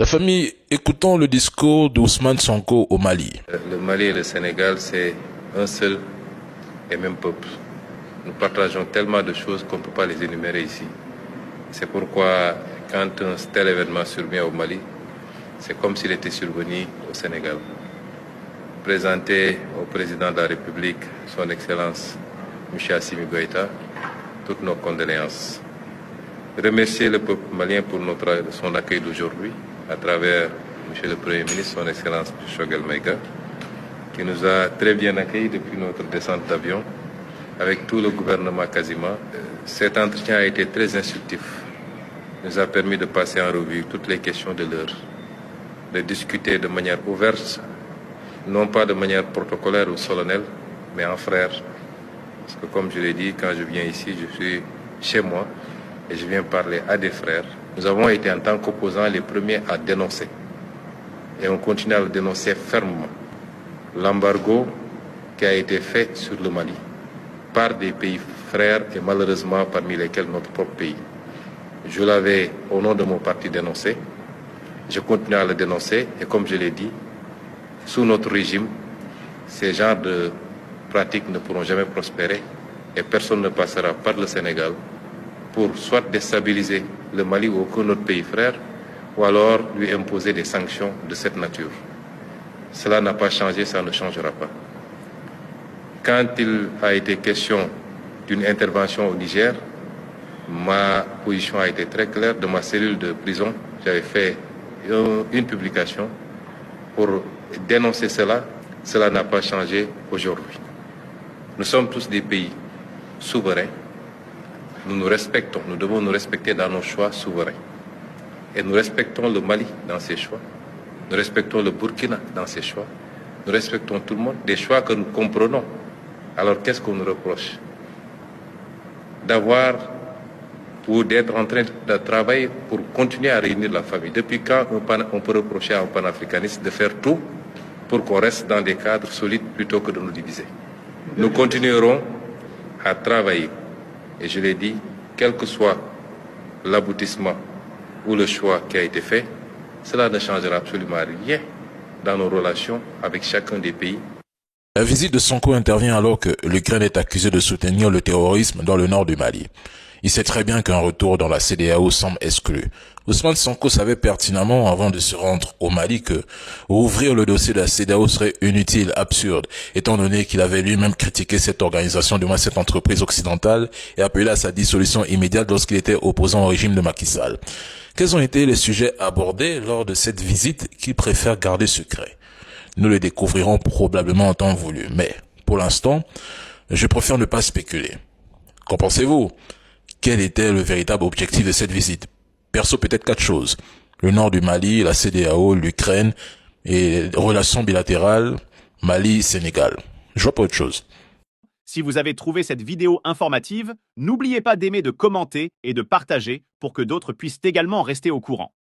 La famille, écoutons le discours d'Ousmane Sonko au Mali. Le Mali et le Sénégal, c'est un seul et même peuple. Nous partageons tellement de choses qu'on ne peut pas les énumérer ici. C'est pourquoi, quand un tel événement survient au Mali, c'est comme s'il était survenu au Sénégal. Présenter au président de la République, son Excellence M. Assimi Goïta, toutes nos condoléances. Remercier le peuple malien pour son accueil d'aujourd'hui, à travers M. le Premier ministre, son Excellence M. Choguel Maïga, qui nous a très bien accueillis depuis notre descente d'avion, avec tout le gouvernement quasiment. Cet entretien a été très instructif. Il nous a permis de passer en revue toutes les questions de l'heure, de discuter de manière ouverte, non pas de manière protocolaire ou solennelle, mais en frère. Parce que comme je l'ai dit, quand je viens ici, je suis chez moi et je viens parler à des frères. Nous avons été en tant qu'opposants les premiers à dénoncer. Et on continue à le dénoncer fermement. L'embargo qui a été fait sur le Mali par des pays frères et malheureusement parmi lesquels notre propre pays. Je l'avais au nom de mon parti dénoncé. Je continue à le dénoncer et comme je l'ai dit, sous notre régime, ces genres de pratiques ne pourront jamais prospérer et personne ne passera par le Sénégal pour soit déstabiliser le Mali ou aucun autre pays frère, ou alors lui imposer des sanctions de cette nature. Cela n'a pas changé, ça ne changera pas. Quand il a été question d'une intervention au Niger, ma position a été très claire. De ma cellule de prison, j'avais fait une publication pour dénoncer cela. Cela n'a pas changé aujourd'hui. Nous sommes tous des pays souverains. Nous nous respectons, nous devons nous respecter dans nos choix souverains. Et nous respectons le Mali dans ses choix. Nous respectons le Burkina dans ses choix. Nous respectons tout le monde, des choix que nous comprenons. Alors qu'est-ce qu'on nous reproche? D'avoir ou d'être en train de travailler pour continuer à réunir la famille. Depuis quand on peut reprocher à un panafricaniste de faire tout pour qu'on reste dans des cadres solides plutôt que de nous diviser? Nous continuerons à travailler. Et je l'ai dit, quel que soit l'aboutissement ou le choix qui a été fait, cela ne changera absolument rien dans nos relations avec chacun des pays. La visite de Sonko intervient alors que l'Ukraine est accusée de soutenir le terrorisme dans le nord du Mali. Il sait très bien qu'un retour dans la CEDEAO semble exclu. Ousmane Sonko savait pertinemment avant de se rendre au Mali que rouvrir le dossier de la CEDEAO serait inutile, absurde, étant donné qu'il avait lui-même critiqué cette organisation, du moins cette entreprise occidentale, et appelé à sa dissolution immédiate lorsqu'il était opposant au régime de Macky Sall. Quels ont été les sujets abordés lors de cette visite qu'il préfère garder secret? Nous le découvrirons probablement en temps voulu, mais pour l'instant, je préfère ne pas spéculer. Qu'en pensez-vous? Quel était le véritable objectif de cette visite? Perso, peut-être 4 choses. Le nord du Mali, la CEDEAO, l'Ukraine et les relations bilatérales Mali-Sénégal. Je vois pas autre chose. Si vous avez trouvé cette vidéo informative, n'oubliez pas d'aimer, de commenter et de partager pour que d'autres puissent également rester au courant.